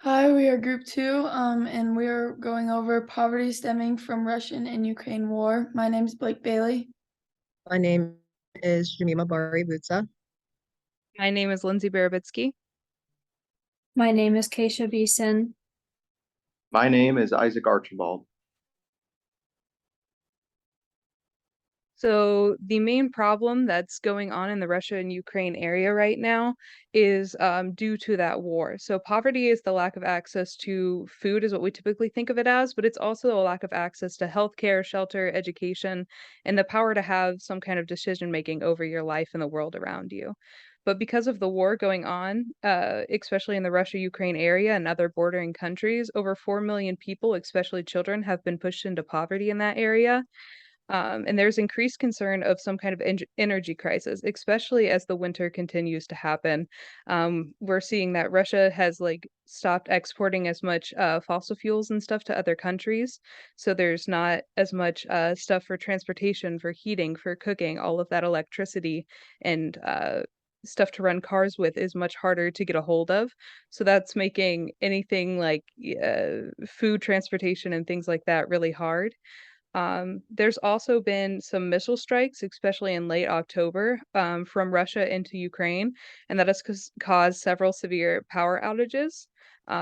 Hi, we are group two, and we are going over poverty stemming from Russian and Ukraine war. My name is Blake Bailey. My name is Jamima Bari Butsa. My name is Lindsay Barabitsky. My name is Keisha Beeson. My name is Isaac Archibald. So the main problem that's going on in the Russia and Ukraine area right now is due to that war. So poverty is the lack of access to food, is what we typically think of it as, but it's also a lack of access to healthcare, shelter, education, and the power to have some kind of decision making over your life and the world around you. But because of the war going on, especially in the Russia-Ukraine area and other bordering countries, over 4 million people, especially children, have been pushed into poverty in that area. And there's increased concern of some kind of energy crisis, especially as the winter continues to happen. We're seeing that Russia has stopped exporting as much fossil fuels and stuff to other countries. So there's not as much stuff for transportation, for heating, for cooking. All of that electricity and stuff to run cars with is much harder to get a hold of. So that's making anything like food transportation and things like that really hard. There's also been some missile strikes, especially in late October, from Russia into Ukraine, and that has caused several severe power outages,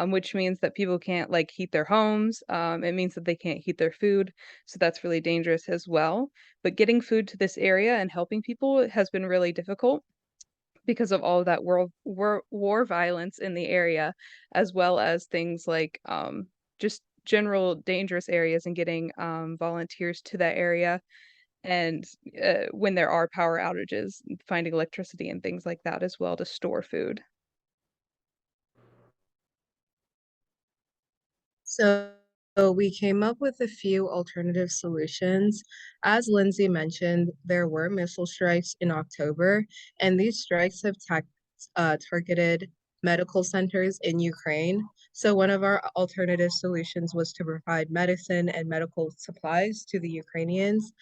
which means that people can't heat their homes. It means that they can't heat their food, so that's really dangerous as well. But getting food to this area and helping people has been really difficult because of all of that war violence in the area, as well as things like just general dangerous areas and getting volunteers to that area. And when there are power outages, finding electricity and things like that as well to store food. So, so we came up with a few alternative solutions. As Lindsay mentioned, there were missile strikes in October, and these strikes have targeted medical centers in Ukraine. So one of our alternative solutions was to provide medicine and medical supplies to the Ukrainians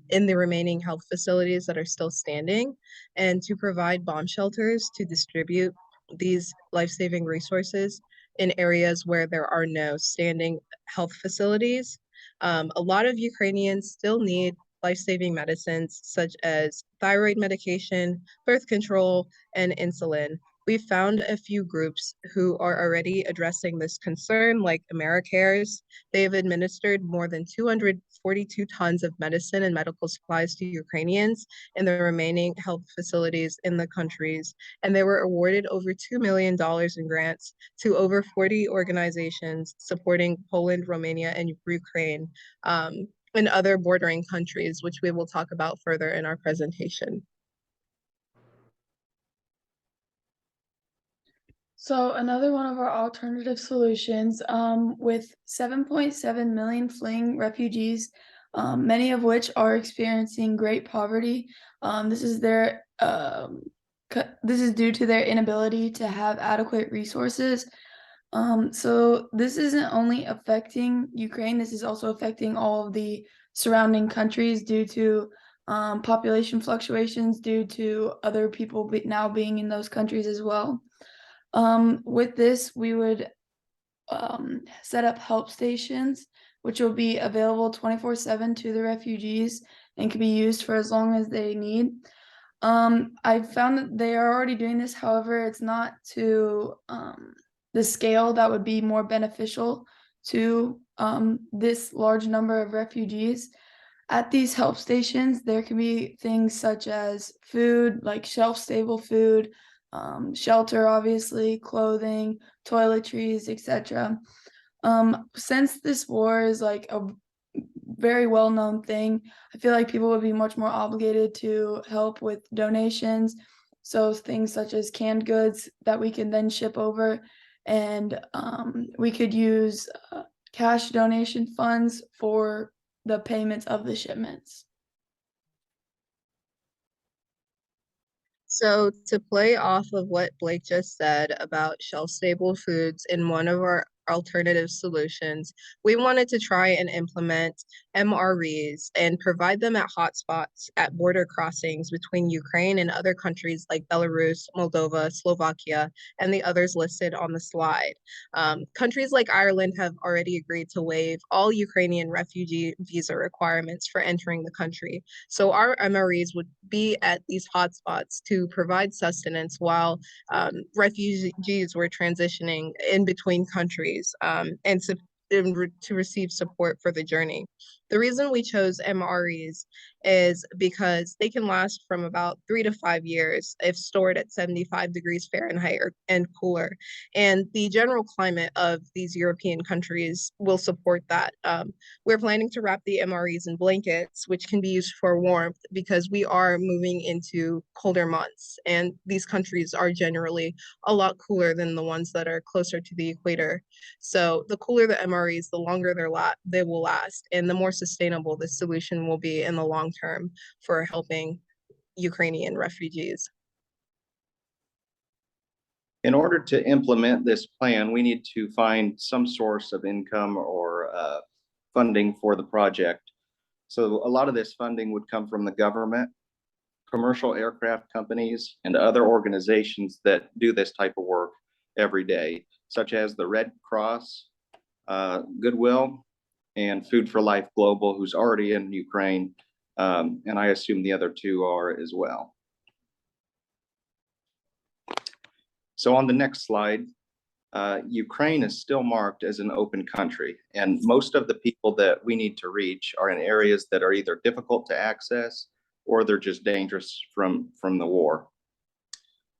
in the remaining health facilities that are still standing, and to provide bomb shelters to distribute these life-saving resources in areas where there are no standing health facilities. A lot of Ukrainians still need life-saving medicines such as thyroid medication, birth control, and insulin. We've found a few groups who are already addressing this concern, like AmeriCares. They have administered more than 242 tons of medicine and medical supplies to Ukrainians in the remaining health facilities in the countries, and they were awarded over $2 million in grants to over 40 organizations supporting Poland, Romania, and Ukraine, and other bordering countries, which we will talk about further in our presentation. So another one of our alternative solutions, with 7.7 million fleeing refugees, many of which are experiencing great poverty. This is this is due to their inability to have adequate resources. So this isn't only affecting Ukraine, this is also affecting all of the surrounding countries due to population fluctuations, due to other people now being in those countries as well. With this, we would set up help stations, which will be available 24/7 to the refugees and can be used for as long as they need. I found that they are already doing this, however, it's not to the scale that would be more beneficial to this large number of refugees. At these help stations, there can be things such as food, like shelf-stable food, shelter, obviously, clothing, toiletries, etc. Since this war is like a very well-known thing, I feel like people would be much more obligated to help with donations. So things such as canned goods that we can then ship over, and we could use cash donation funds for the payments of the shipments. So to play off of what Blake just said about shelf-stable foods, in one of alternative solutions, we wanted to try and implement MREs and provide them at hotspots at border crossings between Ukraine and other countries like Belarus, Moldova, Slovakia, and the others listed on the slide. Countries like Ireland have already agreed to waive all Ukrainian refugee visa requirements for entering the country. So our MREs would be at these hotspots to provide sustenance while refugees were transitioning in between countries to receive support for the journey. The reason we chose MREs is because they can last from about 3 to 5 years if stored at 75 degrees Fahrenheit and cooler. And the general climate of these European countries will support that. We're planning to wrap the MREs in blankets, which can be used for warmth because we are moving into colder months. And these countries are generally a lot cooler than the ones that are closer to the equator. So the cooler the MREs, the longer they will last, and the more sustainable the solution will be in the long term for helping Ukrainian refugees. In order to implement this plan, we need to find some source of income or funding for the project. So a lot of this funding would come from the government, commercial aircraft companies, and other organizations that do this type of work every day, such as the Red Cross, Goodwill, and Food for Life Global, who's already in Ukraine, and I assume the other two are as well. So on the next slide, Ukraine is still marked as an open country, and most of the people that we need to reach are in areas that are either difficult to access or they're just dangerous from the war.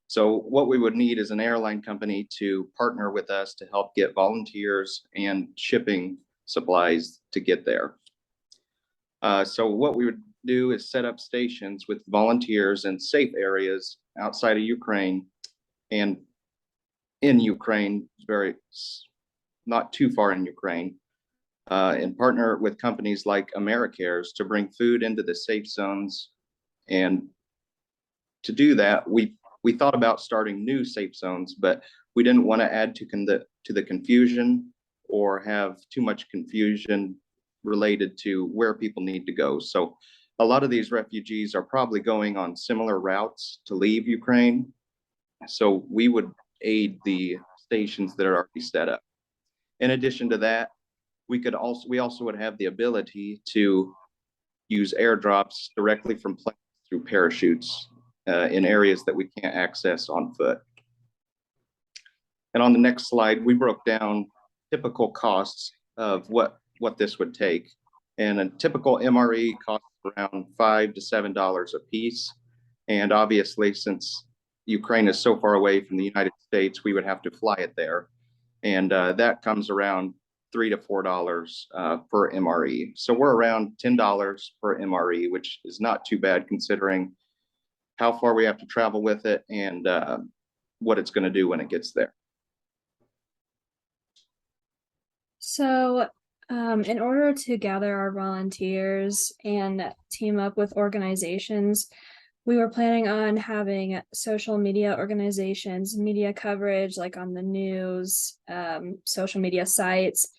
So what we would need is an airline company to partner with us to help get volunteers and shipping supplies to get there. So what we would do is set up stations with volunteers in safe areas outside of Ukraine and in Ukraine, not too far in Ukraine, and partner with companies like AmeriCares to bring food into the safe zones. And to do that, we thought about starting new safe zones, but we didn't want to add to the confusion or have too much confusion related to where people need to go. So a lot of these refugees are probably going on similar routes to leave Ukraine. So we would aid the stations that are already set up. In addition to that, we also would have the ability to use airdrops directly from planes through parachutes in areas that we can't access on foot. And on the next slide, we broke down typical costs of what this would take. And a typical MRE costs around $5 to $7 a piece. And obviously, since Ukraine is so far away from the United States, we would have to fly it there. And that comes around $3 to $4 per MRE. So we're around $10 per MRE, which is not too bad considering how far we have to travel with it and what it's going to do when it gets there. So, in order to gather our volunteers and team up with organizations, we were planning on having social media organizations, media coverage like on the news, social media sites,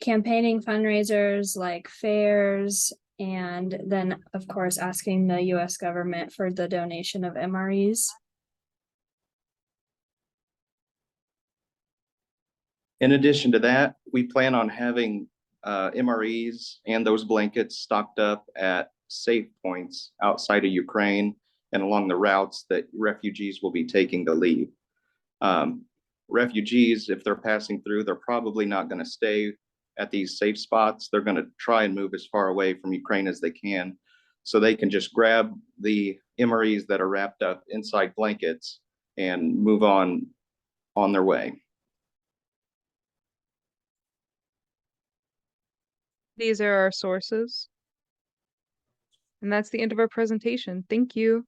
campaigning fundraisers like fairs, and then, of course, asking the US government for the donation of MREs. In addition to that, we plan on having MREs and those blankets stocked up at safe points outside of Ukraine and along the routes that refugees will be taking to leave. Refugees, if they're passing through, they're probably not going to stay at these safe spots. They're going to try and move as far away from Ukraine as they can, so they can just grab the MREs that are wrapped up inside blankets and move on their way. These are our sources. And that's the end of our presentation. Thank you.